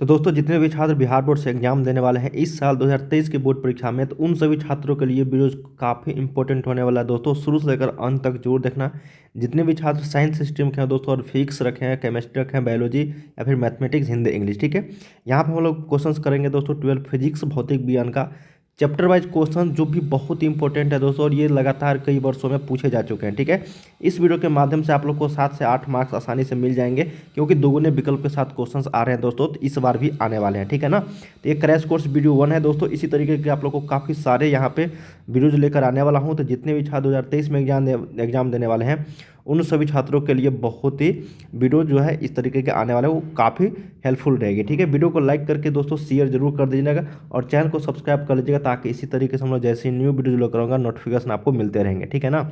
तो दोस्तों जितने भी छात्र बिहार बोर्ड से एग्जाम देने वाले हैं इस साल 2023 की बोर्ड परीक्षा में, तो उन सभी छात्रों के लिए वीडियो काफ़ी इंपॉर्टेंट होने वाला है दोस्तों। शुरू से लेकर अंत तक जरूर देखना। जितने भी छात्र साइंस स्ट्रीम के हैं दोस्तों और फिजिक्स रखे हैं, केमिस्ट्री रखे हैं, बायोलॉजी या फिर मैथमेटिक्स, हिंदी, इंग्लिश, ठीक है। यहाँ पे हम लोग क्वेश्चंस करेंगे दोस्तों 12 फिजिक्स भौतिक विज्ञान का चैप्टर वाइज क्वेश्चन, जो भी बहुत ही इंपॉर्टेंट है दोस्तों, और ये लगातार कई वर्षों में पूछे जा चुके हैं, ठीक है। इस वीडियो के माध्यम से आप लोग को 7 से 8 मार्क्स आसानी से मिल जाएंगे, क्योंकि दोगुने विकल्प के साथ क्वेश्चंस आ रहे हैं दोस्तों, तो इस बार भी आने वाले हैं, ठीक है ना। तो ये क्रैश कोर्स वीडियो 1 है दोस्तों। इसी तरीके के आप लोग को काफ़ी सारे यहाँ पे वीडियोज लेकर आने वाला हूँ। तो जितने भी छात्र 2023 में एग्जाम देने वाले हैं उन सभी छात्रों के लिए बहुत ही वीडियो जो है इस तरीके के आने वाले हैं, वो काफ़ी हेल्पफुल रहेगी, ठीक है। वीडियो को लाइक करके दोस्तों शेयर जरूर कर दीजिएगा और चैनल को सब्सक्राइब कर लीजिएगा, ताकि इसी तरीके से हम लोग जैसे न्यू वीडियो जो करूँगा नोटिफिकेशन आपको मिलते रहेंगे, ठीक है ना।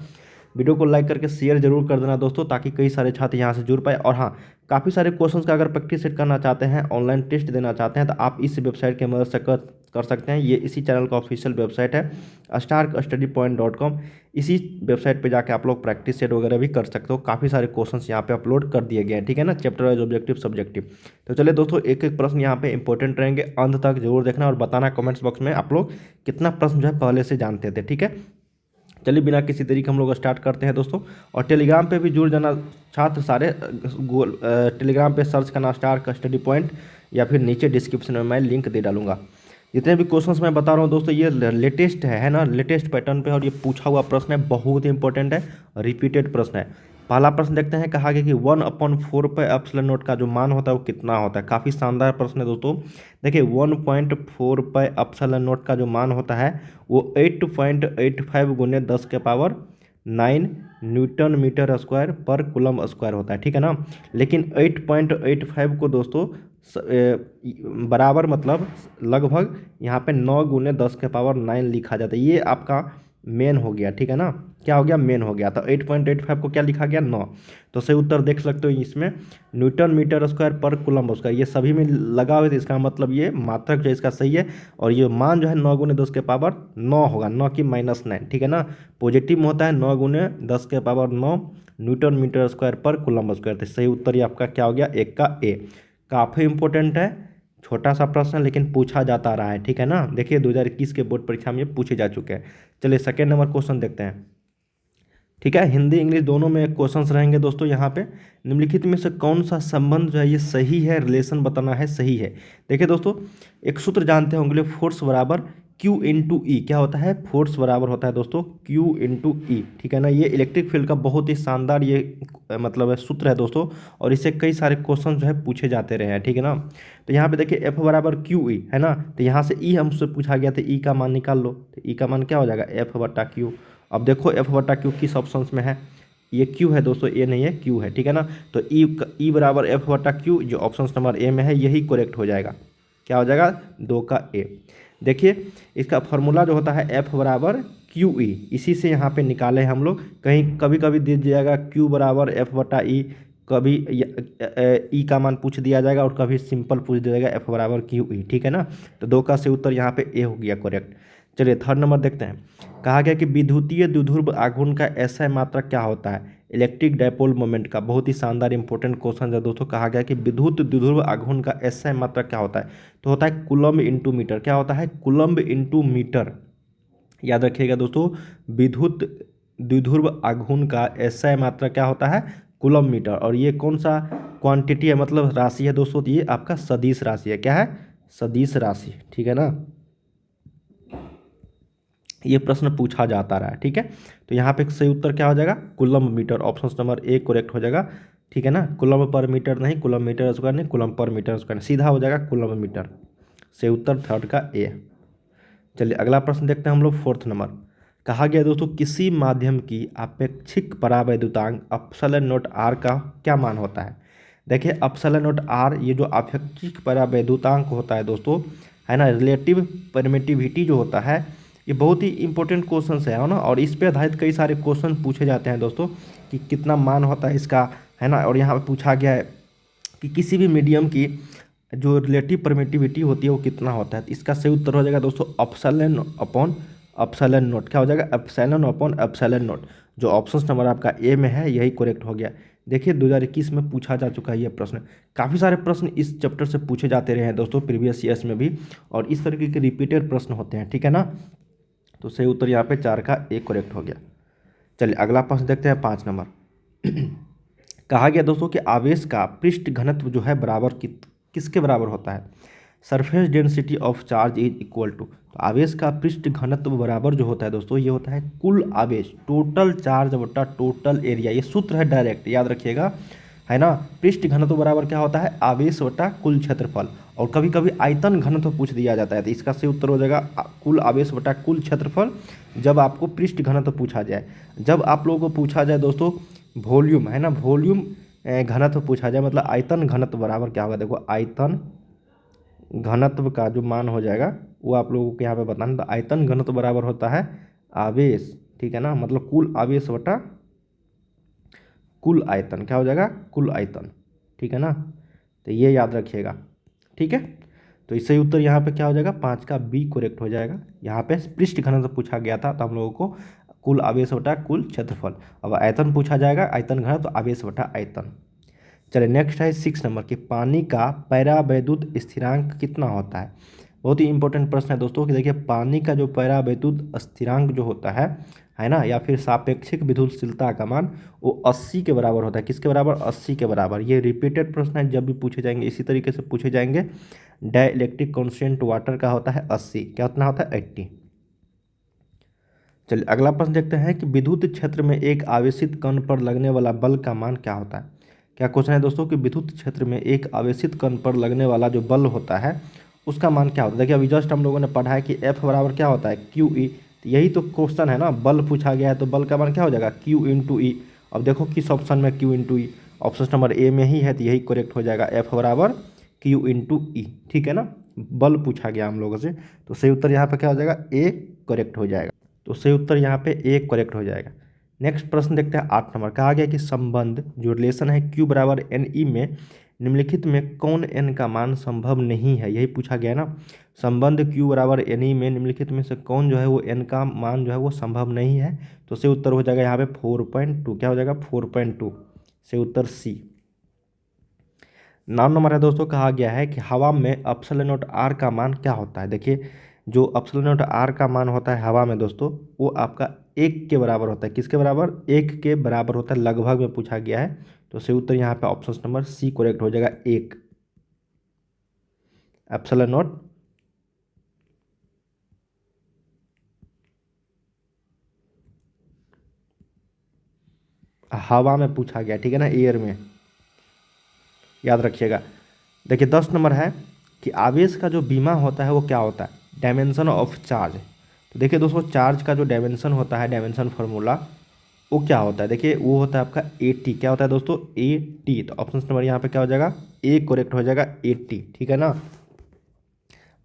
वीडियो को लाइक करके शेयर जरूर कर देना दोस्तों, ताकि कई सारे छात्र यहाँ से जुड़ पाए। और हाँ, काफ़ी सारे क्वेश्चंस का अगर प्रैक्टिस सेट करना चाहते हैं, ऑनलाइन टेस्ट देना चाहते हैं, तो आप इस वेबसाइट की मदद से कर सकते हैं। ये इसी चैनल का ऑफिशियल वेबसाइट है starkstudypoint.com। इसी वेबसाइट पे जाके आप लोग प्रैक्टिस सेट वगैरह भी कर सकते हो। काफ़ी सारे क्वेश्चंस यहाँ पे अपलोड कर दिए गए हैं, ठीक है ना, चैप्टर वाइज, ऑब्जेक्टिव, सब्जेक्टिव। तो चलिए दोस्तों, एक एक प्रश्न यहाँ पे इंपॉर्टेंट रहेंगे, अंत तक जरूर देखना और बताना कमेंट्स बॉक्स में आप लोग कितना प्रश्न जो है पहले से जानते थे, ठीक है। चलिए बिना किसी तरीके हम लोग स्टार्ट करते हैं दोस्तों। और टेलीग्राम पे भी जुड़ जाना छात्र सारे। टेलीग्राम पे सर्च करना स्टार्क स्टडी पॉइंट, या फिर नीचे डिस्क्रिप्शन में मैं लिंक दे डालूंगा। जितने भी क्वेश्चंस मैं बता रहा हूँ दोस्तों, ये लेटेस्ट है ना, लेटेस्ट पैटर्न पे, और ये पूछा हुआ प्रश्न है, बहुत ही इंपॉर्टेंट है, रिपीटेड प्रश्न है। पहला प्रश्न देखते हैं। कहा गया कि 1/4 पे एप्सिलॉन नोट का जो मान होता है वो कितना होता है। काफ़ी शानदार प्रश्न है दोस्तों। देखिए 1/4 पे एप्सिलॉन नोट का जो मान होता है वो 8.85 गुने 10 के पावर 9 न्यूटन मीटर स्क्वायर पर कूलम स्क्वायर होता है, ठीक है ना। लेकिन 8.85 को दोस्तों बराबर मतलब लगभग यहाँ पे 9 गुने 10 के पावर 9 लिखा जाता है। ये आपका मेन हो गया, ठीक है ना। क्या हो गया? मेन हो गया। तो 8.85 को क्या लिखा गया? 9। तो सही उत्तर देख सकते हो इसमें न्यूटन मीटर स्क्वायर पर कूलम स्क्वायर, ये सभी में लगा हुआ है। इसका मतलब ये मात्रक जो है इसका सही है, और ये मान जो है 9 गुने 10 के पावर 9 होगा, 9 की -9, ठीक है ना। पॉजिटिव में होता है 9 गुने 10 के पावर 9 न्यूटन मीटर स्क्वायर पर कूलम स्क्वायर। तो सही उत्तर ये आपका क्या हो गया? एक का ए। काफ़ी इंपॉर्टेंट है, छोटा सा प्रश्न लेकिन पूछा जाता रहा है, ठीक है ना। देखिए 2021 के बोर्ड परीक्षा में पूछे जा चुके हैं। चलिए सेकेंड नंबर क्वेश्चन देखते हैं, ठीक है। हिंदी इंग्लिश दोनों में क्वेश्चंस रहेंगे दोस्तों। यहाँ पे निम्नलिखित में से कौन सा संबंध जो है ये सही है, रिलेशन बताना है, सही है। देखिए दोस्तों, एक सूत्र जानते होंगे, फोर्स बराबर Q इंटू ई। क्या होता है? फोर्स बराबर होता है दोस्तों Q इंटू ई, ठीक है ना। ये इलेक्ट्रिक फील्ड का बहुत ही शानदार ये मतलब है सूत्र है दोस्तों, और इससे कई सारे क्वेश्चन जो है पूछे जाते रहे हैं, ठीक है ना। तो यहाँ पे देखिए F बराबर Q ई है ना, तो यहाँ से ई हमसे पूछा गया था, ई का मान निकाल लो। तो ई का मान क्या हो जाएगा? F/Q। अब देखो F/Q किस ऑप्शन में है? ये Q है दोस्तों, ए नहीं है, Q है, ठीक है ना। तो ई बराबर F/Q जो ऑप्शन नंबर ए में है यही करेक्ट हो जाएगा। क्या हो जाएगा? 2 का ए। देखिए इसका फॉर्मूला जो होता है F बराबर Q ई, इसी से यहाँ पे निकाले हम लोग। कहीं कभी कभी दे दिया जाएगा Q बराबर F/E, कभी ई का मान पूछ दिया जाएगा, और कभी सिंपल पूछ दिया जाएगा F बराबर Q ई, ठीक है ना। तो 2 का से उत्तर यहाँ पे ए हो गया करेक्ट। चलिए थर्ड नंबर देखते हैं। कहा गया कि विद्युतीय द्विध्रुव आघूर्ण का एसआई मात्रक क्या होता है? इलेक्ट्रिक डायपोल मोमेंट का। बहुत ही शानदार इंपॉर्टेंट क्वेश्चन है दोस्तों। कहा गया कि विद्युत द्विध्रुव आघूर्ण का एसआई मात्रक क्या होता है? तो होता है कूलम्ब इंटू मीटर। क्या होता है? Coulomb into metre. याद रखिएगा दोस्तों, विद्युत द्विध्रुव आघूर्ण का एसआई मात्रक क्या होता है? Coulomb metre. और ये कौन सा क्वांटिटी है, मतलब राशि है दोस्तों? तो ये आपका सदिश राशि है। क्या है? सदिश राशि, ठीक है ना। ये प्रश्न पूछा जाता रहा है, ठीक है। तो यहाँ पे सही उत्तर क्या हो जाएगा? Coulomb metre. Option number A correct हो जाएगा, ठीक है ना। कूलम्ब पर मीटर नहीं, कूलम्ब मीटर स्क्वायर नहीं, कूलम्ब पर मीटर स्क्वायर, सीधा हो जाएगा कूलम्ब मीटर। सही उत्तर थर्ड का ए। चलिए अगला प्रश्न देखते हैं हम लोग, फोर्थ नंबर। कहा गया दोस्तों, किसी माध्यम की अपेक्षिक परावैद्युतांक एप्सिलॉन नॉट आर का क्या मान होता है? देखिए एप्सिलॉन नॉट आर, ये जो अपेक्षिक परावैद्युतांक होता है दोस्तों, है ना, रिलेटिव परमिटिविटी जो होता है, ये बहुत ही इंपॉर्टेंट क्वेश्चन है ना। और इस पे आधारित कई सारे क्वेश्चन पूछे जाते हैं दोस्तों, कि कितना मान होता है इसका, है ना। और यहाँ पे पूछा गया है कि किसी भी मीडियम की जो रिलेटिव परमिटिविटी होती है वो कितना होता है। तो इसका सही उत्तर हो जाएगा दोस्तों एप्सिलॉन अपॉन एप्सिलॉन नॉट। क्या हो जाएगा? Epsilon upon epsilon not. जो ऑप्शन नंबर आपका ए में है यही करेक्ट हो गया। देखिए 2021 में पूछा जा चुका है ये प्रश्न। काफ़ी सारे प्रश्न इस चैप्टर से पूछे जाते रहे हैं दोस्तों प्रीवियस ईयर्स में भी, और इस तरीके के रिपीटेड प्रश्न होते हैं, ठीक है ना। तो सही उत्तर यहाँ पे 4 का ए करेक्ट हो गया। चलिए अगला प्रश्न देखते हैं 5 नंबर। कहा गया दोस्तों कि आवेश का पृष्ठ घनत्व जो है बराबर किसके बराबर होता है। Surface density of charge is equal to, तो आवेश का पृष्ठ घनत्व बराबर जो होता है दोस्तों ये होता है कुल आवेश, टोटल चार्ज बटा टोटल एरिया। ये सूत्र है डायरेक्ट, याद रखिएगा, है ना। पृष्ठ घनत्व बराबर क्या होता है, आवेश बटा कुल क्षेत्रफल। और कभी कभी आयतन घनत्व पूछ दिया जाता है, तो इसका सही उत्तर हो जाएगा कुल आवेश बटा कुल क्षेत्रफल, जब आपको पृष्ठ घनत्व पूछा जाए। जब आप लोगों को पूछा जाए दोस्तों वॉल्यूम, है ना, वॉल्यूम घनत्व पूछा जाए, मतलब आयतन घनत्व बराबर क्या होगा, देखो आयतन घनत्व का जो मान हो जाएगा वो आप लोगों को यहाँ पे बताना। तो आयतन घनत्व बराबर होता है आवेश, ठीक है ना, मतलब कुल आवेश बटा कुल आयतन, क्या हो जाएगा, कुल आयतन, ठीक है ना। तो ये याद रखिएगा, ठीक है। तो इससे उत्तर यहाँ पे क्या हो जाएगा, 5 का बी करेक्ट हो जाएगा। यहाँ पे पृष्ठ घनत्व पूछा गया था, तो हम लोगों को कुल आवेश बटा कुल क्षेत्रफल। अब आयतन पूछा जाएगा, आयतन घनत्व तो आवेश बटा आयतन। चलिए नेक्स्ट है 6 नंबर कि पानी का पैरावैद्युत स्थिरांक कितना होता है। बहुत ही इंपॉर्टेंट प्रश्न है दोस्तों कि देखिए पानी का जो पैरावैद्युत स्थिरांक जो होता है ना, या फिर सापेक्षिक विद्युतशीलता का मान, वो 80 के बराबर होता है। किसके बराबर, 80 के बराबर। ये रिपीटेड प्रश्न है, जब भी पूछे जाएंगे इसी तरीके से पूछे जाएंगे। डाइलेक्ट्रिक कांस्टेंट वाटर का होता है 80, क्या उतना होता है 80। चलिए अगला प्रश्न देखते हैं कि विद्युत क्षेत्र में एक आवेशित कण पर लगने वाला बल का मान क्या होता है। क्या क्वेश्चन है दोस्तों कि विद्युत क्षेत्र में एक आवेशित कण पर लगने वाला जो बल होता है उसका मान क्या होता है। देखिए अभी जस्ट हम लोगों ने पढ़ा है कि F बराबर क्या होता है क्यू ई, तो यही तो क्वेश्चन है ना, बल पूछा गया है तो बल का मान क्या हो जाएगा क्यू इंटू ई। अब देखो किस ऑप्शन में क्यू इंटू ई, ऑप्शन नंबर ए में ही है, तो यही करेक्ट हो जाएगा, F बराबर क्यू इंटू ई, ठीक है ना। बल पूछा गया हम लोगों से, तो सही उत्तर यहाँ पे क्या हो जाएगा, ए करेक्ट हो जाएगा। तो सही उत्तर यहाँ पे ए करेक्ट हो जाएगा। नेक्स्ट प्रश्न देखते हैं 8 नंबर। कहा गया कि संबंध जो रिलेशन है Q बराबर एन ई में निम्नलिखित में कौन n का मान संभव नहीं है, यही पूछा गया ना। संबंध Q बराबर एन ई में निम्नलिखित में से कौन जो है वो n का मान जो है वो संभव नहीं है, तो सही उत्तर हो जाएगा यहाँ पे 4.2, क्या हो जाएगा 4.2, सही उत्तर सी। 9 नंबर है दोस्तों, कहा गया है कि हवा में एप्सिलॉन नॉट r का मान क्या होता है। देखिए जो एप्सिलॉन नॉट r का मान होता है हवा में दोस्तों, वो आपका 1 के बराबर होता है। किसके बराबर, 1 के बराबर होता है, लगभग में पूछा गया है। तो सही उत्तर यहाँ पे ऑप्शन नंबर सी करेक्ट हो जाएगा, 1 एप्सिलॉन नॉट हवा में पूछा गया, ठीक है ना, एयर में, याद रखिएगा। देखिए 10 नंबर है कि आवेश का जो बीमा होता है वो क्या होता है, डायमेंशन ऑफ चार्ज। तो देखिए दोस्तों चार्ज का जो डायमेंशन होता है, डायमेंशन फार्मूला, वो क्या होता है, देखिए वो होता है आपका 80, क्या होता है दोस्तों 80। तो ऑप्शन नंबर यहाँ पे क्या हो जाएगा, ए करेक्ट हो जाएगा 80, ठीक है ना।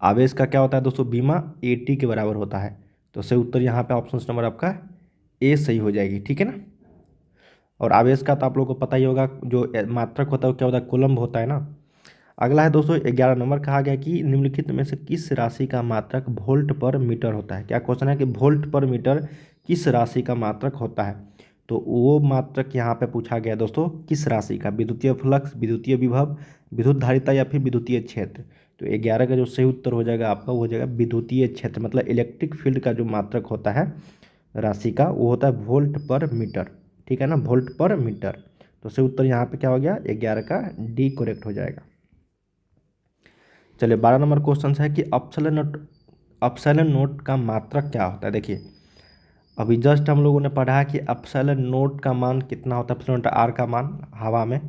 आवेश का क्या होता है दोस्तों, बीमा 80 के बराबर होता है। तो सही उत्तर यहाँ पे ऑप्शन नंबर आपका ए सही हो जाएगी, ठीक है ना। और आवेश का तो आप लोगों को पता ही होगा, जो मात्रक होता है वो क्या होता है, कूलम्ब होता है ना। अगला है दोस्तों 11 नंबर, कहा गया कि निम्नलिखित में से किस राशि का मात्रक वोल्ट पर मीटर होता है। क्या क्वेश्चन है कि वोल्ट पर मीटर किस राशि का मात्रक होता है, तो वो मात्रक यहाँ पे पूछा गया दोस्तों किस राशि का, विद्युतीय फ्लक्स, विद्युतीय विभव, विद्युत धारिता या फिर विद्युतीय क्षेत्र। तो 11 का जो सही उत्तर हो जाएगा आपका वो हो जाएगा विद्युतीय क्षेत्र, मतलब इलेक्ट्रिक फील्ड का जो मात्रक होता है राशि का वो होता है वोल्ट पर मीटर, ठीक है ना, वोल्ट पर मीटर। तो सही उत्तर यहाँ पे क्या हो गया, 11 का डी करेक्ट हो जाएगा। चलिए 12 नंबर क्वेश्चन है कि अपसाइलन नोट का मात्रक क्या होता है। देखिए अभी जस्ट हम लोगों ने पढ़ा है कि अपसाइलन नोट का मान कितना होता है, अपसाइलन नोट आर का मान हवा में,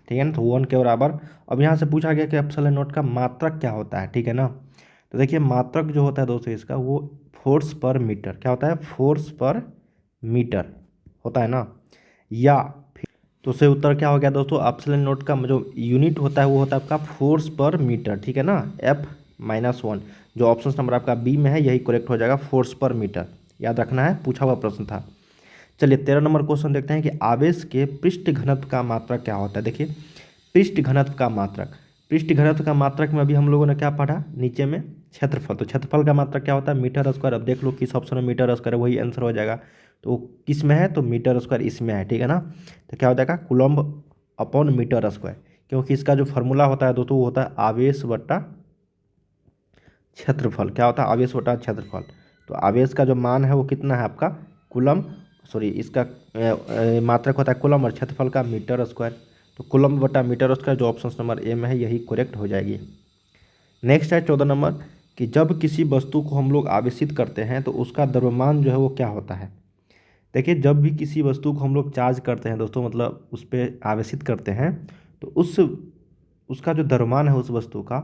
ठीक है ना, तो 1 के बराबर। अब यहाँ से पूछा गया कि अपसाइलन नोट का मात्रक क्या होता है, ठीक है ना। तो देखिए मात्रक जो होता है दोस्तों इसका वो फोर्स पर मीटर, क्या होता है, फोर्स पर मीटर होता है ना, या तो सही उत्तर क्या हो गया दोस्तों, एप्सिलॉन नोट का जो यूनिट होता है वो होता है आपका फोर्स पर मीटर, ठीक है ना, F-1। जो ऑप्शन नंबर आपका बी में है यही करेक्ट हो जाएगा, फोर्स पर मीटर, याद रखना है, पूछा हुआ प्रश्न था। चलिए 13 नंबर क्वेश्चन देखते हैं कि आवेश के पृष्ठ घनत्व का मात्रक क्या होता है। देखिए पृष्ठ घनत्व का मात्रक, पृष्ठ घनत्व का मात्रक में अभी हम लोगों ने क्या पढ़ा नीचे में, क्षेत्रफल। तो क्षेत्रफल का मात्रक क्या होता है, मीटर स्क्वायर। अब देख लो किस ऑप्शन में मीटर स्क्वायर है, वही आंसर हो जाएगा। तो किस में है, तो मीटर स्क्वायर इसमें है, ठीक है ना। तो क्या हो जाएगा कूलम्ब अपॉन मीटर स्क्वायर, क्योंकि इसका जो फॉर्मूला होता है दोस्तों वो होता है आवेश बटा क्षेत्रफल। क्या होता है? आवेश बटा क्षेत्रफल। तो आवेश का जो मान है वो कितना है आपका कूलम, सॉरी इसका मात्रक होता है कूलम और क्षेत्रफल का मीटर स्क्वायर। तो कूलम बटा मीटर स्क्वायर जो ऑप्शन नंबर ए में है यही करेक्ट हो जाएगी। नेक्स्ट है 14 नंबर कि जब किसी वस्तु को हम लोग आवेशित करते हैं तो उसका द्रव्यमान जो है वो क्या होता है। देखिए जब भी किसी वस्तु को हम लोग चार्ज करते हैं दोस्तों, मतलब उस पर आवेशित करते हैं, तो उसका जो द्रव्यमान है उस वस्तु का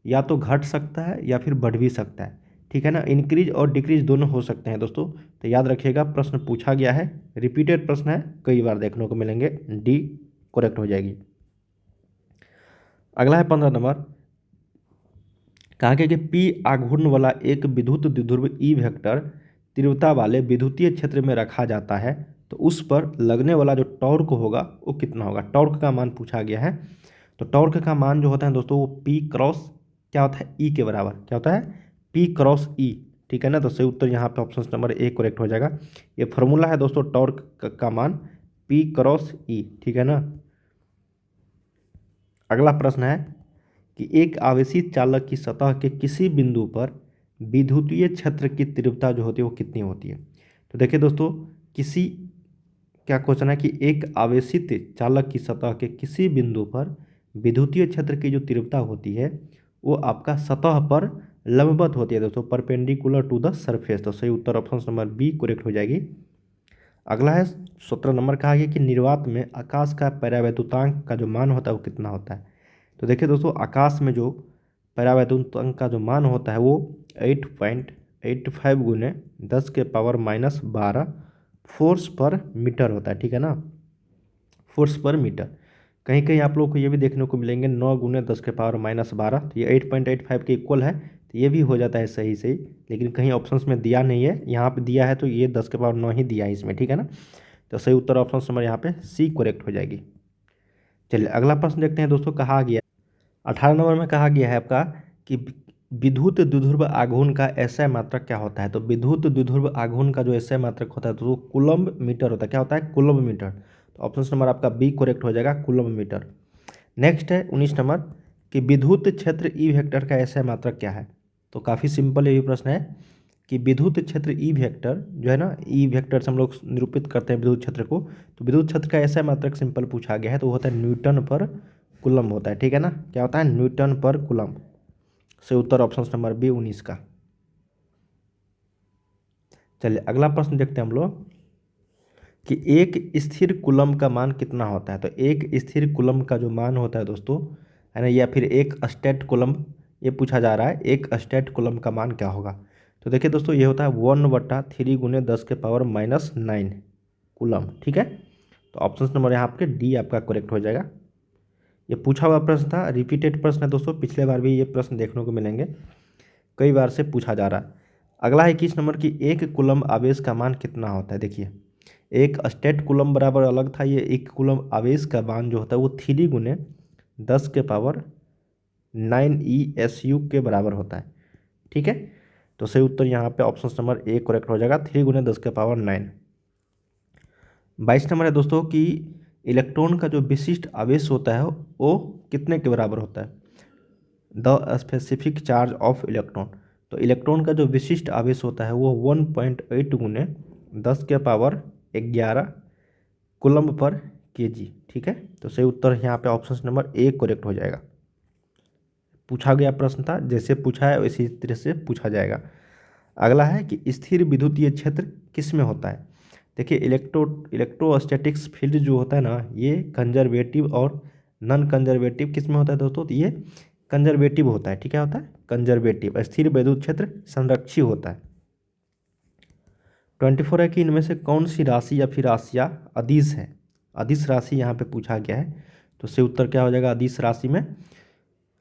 या तो घट सकता है या फिर बढ़ भी सकता है, ठीक है ना। इंक्रीज और डिक्रीज दोनों हो सकते हैं दोस्तों। तो याद रखिएगा प्रश्न पूछा गया है, रिपीटेड प्रश्न है, कई बार देखने को मिलेंगे, डी करेक्ट हो जाएगी। अगला है 15 नंबर, कहा गया कि पी आघूर्ण वाला एक विद्युत द्विध्रुव ई वेक्टर तीव्रता वाले विद्युतीय क्षेत्र में रखा जाता है तो उस पर लगने वाला जो टॉर्क होगा वो कितना होगा। टॉर्क का मान पूछा गया है। तो टॉर्क का मान जो होता है दोस्तों वो पी क्रॉस क्या होता है ई के बराबर, क्या होता है पी क्रॉस ई, ठीक है ना। तो सही उत्तर यहाँ पे ऑप्शन नंबर ए करेक्ट हो जाएगा। ये फॉर्मूला है दोस्तों टॉर्क का मान पी क्रॉस ई, ठीक है ना। अगला प्रश्न है कि एक आवेशित चालक की सतह के किसी बिंदु पर विद्युतीय क्षेत्र की तीव्रता जो होती है वो कितनी होती है। तो देखिए दोस्तों किसी क्या क्वेश्चन है कि एक आवेशित चालक की सतह के किसी बिंदु पर विद्युतीय क्षेत्र की जो तीव्रता होती है वो आपका सतह पर लंबवत होती है दोस्तों, परपेंडिकुलर टू द सरफेस। तो सही उत्तर ऑप्शन नंबर बी करेक्ट हो जाएगी। अगला है 17 नंबर, कहा गया कि निर्वात में आकाश का परावैद्युतांक का जो मान होता है वो कितना होता है। तो देखिए दोस्तों आकाश में जो परावैद्युतांक का जो मान होता है वो 8.85 गुने 10 के पावर -12 फोर्स पर मीटर होता है, ठीक है ना, फोर्स पर मीटर। कहीं कहीं आप लोग को ये भी देखने को मिलेंगे 9 गुने 10 के पावर -12, तो ये 8.85 के इक्वल है, तो ये भी हो जाता है सही सही, लेकिन कहीं ऑप्शंस में दिया नहीं है, यहाँ पे दिया है तो ये 10 के पावर 9 ही दिया है इसमें, ठीक है ना। तो सही उत्तर ऑप्शन नंबर यहाँ पे सी करेक्ट हो जाएगी। चलिए अगला प्रश्न देखते हैं दोस्तों, कहा गया 18 नंबर में कहा गया है आपका कि विद्युत द्विध्रुव आघूर्ण का एसआई मात्रक क्या होता है। तो विद्युत द्विध्रुव आघूर्ण का जो एसआई मात्रक होता है तो वो कूलम्ब मीटर होता है। क्या होता है? Coulomb metre. तो ऑप्शन नंबर आपका बी करेक्ट हो जाएगा, कूलम्ब मीटर। नेक्स्ट है 19 नंबर कि विद्युत क्षेत्र ई वेक्टर का एसआई मात्रक क्या है। तो काफ़ी सिंपल ये भी प्रश्न है कि विद्युत क्षेत्र ई वेक्टर जो है ना, ई वेक्टर से हम लोग निरूपित करते हैं विद्युत क्षेत्र को। तो विद्युत क्षेत्र का एसआई मात्रक सिंपल पूछा गया है तो वो होता है न्यूटन पर कूलम होता है, ठीक है ना। क्या होता है? Newton per coulomb. से उत्तर ऑप्शन नंबर बी 19 का। चलिए अगला प्रश्न देखते हैं हम लोग कि एक स्थिर कूलम का मान कितना होता है। तो एक स्थिर कूलम का जो मान होता है दोस्तों है ना, या फिर एक स्टेट कूलम, ये पूछा जा रहा है एक स्टेट कूलम का मान क्या होगा। तो देखिए दोस्तों ये होता है 1/3 गुने 10 के पावर -9 कूलम, ठीक है। तो ऑप्शन नंबर यहाँ पे डी आपका करेक्ट हो जाएगा। ये पूछा हुआ प्रश्न था, रिपीटेड प्रश्न है दोस्तों, पिछले बार भी ये प्रश्न देखने को मिलेंगे, कई बार से पूछा जा रहा है। अगला है 21 नंबर की एक कूलम आवेश का मान कितना होता है। देखिए एक स्टेट कूलम बराबर अलग था, ये एक कूलम आवेश का मान जो होता है वो 3 गुने 10 के पावर 9 ESU के बराबर होता है, ठीक है। तो सही उत्तर यहाँ पे ऑप्शन नंबर ए करेक्ट हो जाएगा, 3 गुने 10 के पावर 9। 22 नंबर है दोस्तों कि इलेक्ट्रॉन का जो विशिष्ट आवेश होता है वो कितने के बराबर होता है। The specific charge of electron. तो इलेक्ट्रॉन का जो विशिष्ट आवेश होता है वो 1.8 गुने 10 के पावर 11 कूलम्ब पर केजी, ठीक है। तो सही उत्तर यहाँ पे ऑप्शन नंबर ए करेक्ट हो जाएगा। पूछा गया प्रश्न था, जैसे पूछा है वैसी तरह से पूछा जाएगा। अगला है कि स्थिर विद्युतीय क्षेत्र किस में होता है। देखिए इलेक्ट्रोस्टैटिक्स फील्ड जो होता है ना, ये कंजर्वेटिव और नॉन कंजर्वेटिव किस में होता है दोस्तों। तो ये कंजर्वेटिव होता है, ठीक है, होता है कंजर्वेटिव। स्थिर विद्युत क्षेत्र संरक्षी होता है। 24 है कि इनमें से कौन सी राशि या फिर राशियाँ अदिश है। अदिश राशि यहाँ पे पूछा गया है, तो इससे उत्तर क्या हो जाएगा। अदिश राशि में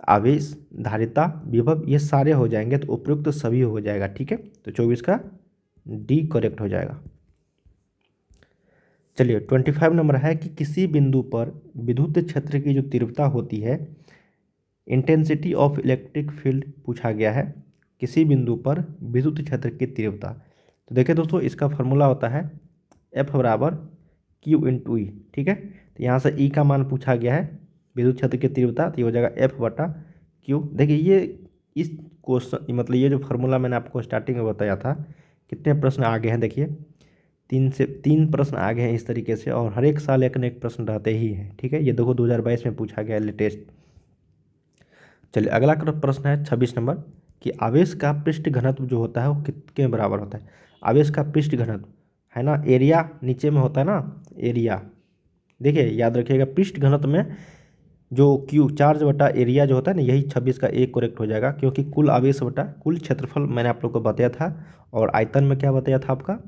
आवेश, धारिता, विभव ये सारे हो जाएंगे, तो उपयुक्त सभी हो जाएगा, ठीक है। तो 24 का डी करेक्ट हो जाएगा। चलिए 25 नंबर है कि किसी बिंदु पर विद्युत क्षेत्र की जो तीव्रता होती है, इंटेंसिटी ऑफ इलेक्ट्रिक फील्ड पूछा गया है, किसी बिंदु पर विद्युत क्षेत्र की तीव्रता। तो देखिए दोस्तों इसका फॉर्मूला होता है F बराबर Q × E, ठीक है। तो यहाँ से ई का मान पूछा गया है, विद्युत क्षेत्र की तीव्रता, तो ये हो जाएगा F/Q। देखिए ये इस क्वेश्चन मतलब ये जो फार्मूला मैंने आपको स्टार्टिंग में बताया था, कितने प्रश्न आगे हैं देखिए, 3 प्रश्न आगे हैं इस तरीके से, और हर एक साल एक न एक प्रश्न रहते ही हैं। ठीक है, ये देखो 2022 में पूछा गया है लेटेस्ट। चलिए अगला प्रश्न है 26 नंबर कि आवेश का पृष्ठ घनत्व जो होता है वो कितने बराबर होता है। आवेश का पृष्ठ घनत्व है ना, एरिया नीचे में होता है ना, एरिया। देखिए याद रखिएगा, पृष्ठ घनत्व में जो क्यू चार्ज बटा एरिया जो होता है ना, यही 26 का एक करेक्ट हो जाएगा, क्योंकि कुल आवेश बटा कुल क्षेत्रफल मैंने आप लोग को बताया था, और आयतन में क्या बताया था आपका,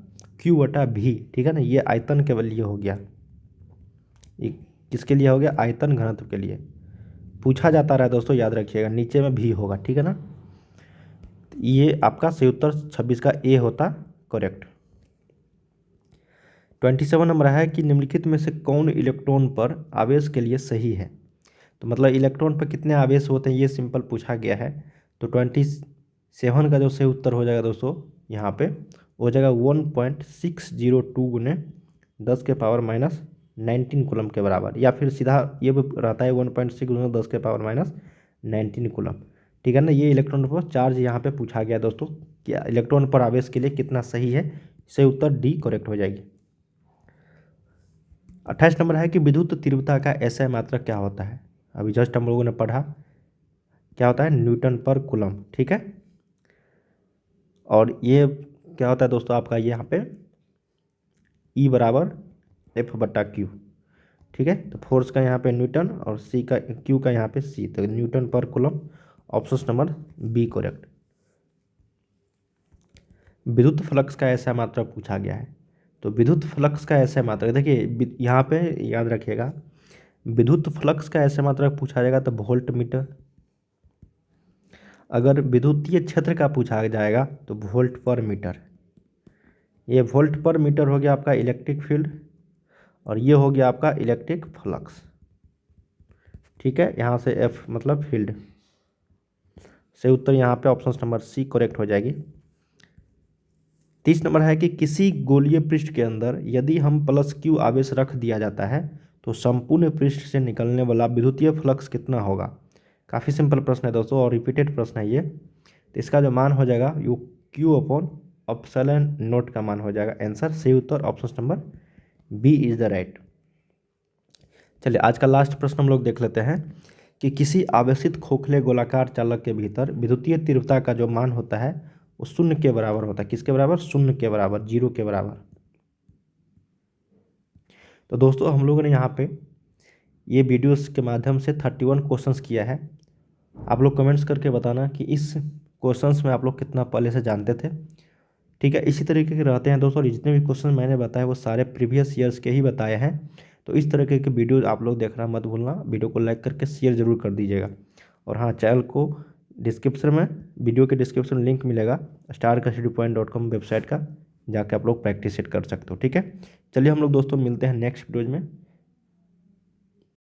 Q/V। ठीक है ना, ये आयतन के लिए हो गया, ये किसके लिए हो गया, आयतन घनत्व के लिए पूछा जाता रहा दोस्तों, याद रखिएगा नीचे में भी होगा। ठीक है ना, ये आपका सही उत्तर 26 का ए होता करेक्ट। 27 नंबर है कि निम्नलिखित में से कौन इलेक्ट्रॉन पर आवेश के लिए सही है। तो मतलब इलेक्ट्रॉन पर कितने आवेश होते हैं ये सिंपल पूछा गया है। तो 27 का जो सही उत्तर हो जाएगा दोस्तों यहाँ पे हो जाएगा 1.602 गुने 10⁻⁻19 कूलम के बराबर, या फिर सीधा ये भी रहता है 1.6 गुने 10⁻⁻19 कूलम। ठीक है ना, ये इलेक्ट्रॉन पर चार्ज यहाँ पे पूछा गया दोस्तों कि इलेक्ट्रॉन पर आवेश के लिए कितना सही है। सही उत्तर डी करेक्ट हो जाएगी। 28 नंबर है कि विद्युत तीव्रता का एसआई मात्रक क्या होता है। अभी जस्ट हम लोगों ने पढ़ा क्या होता है, न्यूटन पर कूलम। ठीक है, और ये क्या होता है दोस्तों आपका यहाँ पे E बराबर F/Q। ठीक है, तो फोर्स का यहाँ पे न्यूटन और सी का क्यू का यहाँ पे सी, तो newton per coulomb option number B correct. विद्युत फ्लक्स का ऐसा मात्रक पूछा गया है। तो विद्युत फ्लक्स का ऐसा मात्रक देखिए यहाँ पे याद रखिएगा, विद्युत फ्लक्स का ऐसा मात्रक पूछा जाएगा तो वोल्ट मीटर, अगर विद्युतीय क्षेत्र का पूछा जाएगा तो वोल्ट पर मीटर। ये वोल्ट पर मीटर हो गया आपका इलेक्ट्रिक फील्ड, और ये हो गया आपका इलेक्ट्रिक फ्लक्स। ठीक है, यहाँ से एफ मतलब फील्ड। सही उत्तर यहाँ पे ऑप्शन नंबर सी करेक्ट हो जाएगी। 30 नंबर है कि किसी गोलीय पृष्ठ के अंदर यदि हम +Q आवेश रख दिया जाता है तो संपूर्ण पृष्ठ से निकलने वाला विद्युतीय फ्लक्स कितना होगा। काफ़ी सिंपल प्रश्न है दोस्तों, और रिपीटेड प्रश्न है ये। तो इसका जो मान हो जाएगा यू Q/ε0 का मान हो जाएगा आंसर। सही उत्तर option number B is the right. चलिए आज का लास्ट प्रश्न हम लोग देख लेते हैं कि किसी आवेशित खोखले गोलाकार चालक के भीतर विद्युतीय तीव्रता का जो मान होता है वो 0 के बराबर होता है। किसके बराबर, 0 के बराबर, 0 के बराबर। तो दोस्तों हम लोगों ने यहाँ पे ये वीडियोस के माध्यम से 31 क्वेश्चंस किया है। आप लोग कमेंट्स करके बताना कि इस क्वेश्चंस में आप लोग कितना पहले से जानते थे। ठीक है, इसी तरीके के रहते हैं दोस्तों, जितने भी क्वेश्चन मैंने बताए वो सारे प्रीवियस ईयर्स के ही बताए हैं। तो इस तरीके के वीडियो आप लोग देखना मत भूलना, वीडियो को लाइक करके शेयर जरूर कर दीजिएगा। और हाँ, चैनल को डिस्क्रिप्शन में, वीडियो के डिस्क्रिप्शन में लिंक मिलेगा starkastudypoint.com वेबसाइट का, जाके आप लोग प्रैक्टिस सेट कर सकते हो। ठीक है, चलिए हम लोग दोस्तों मिलते हैं नेक्स्ट वीडियोज में।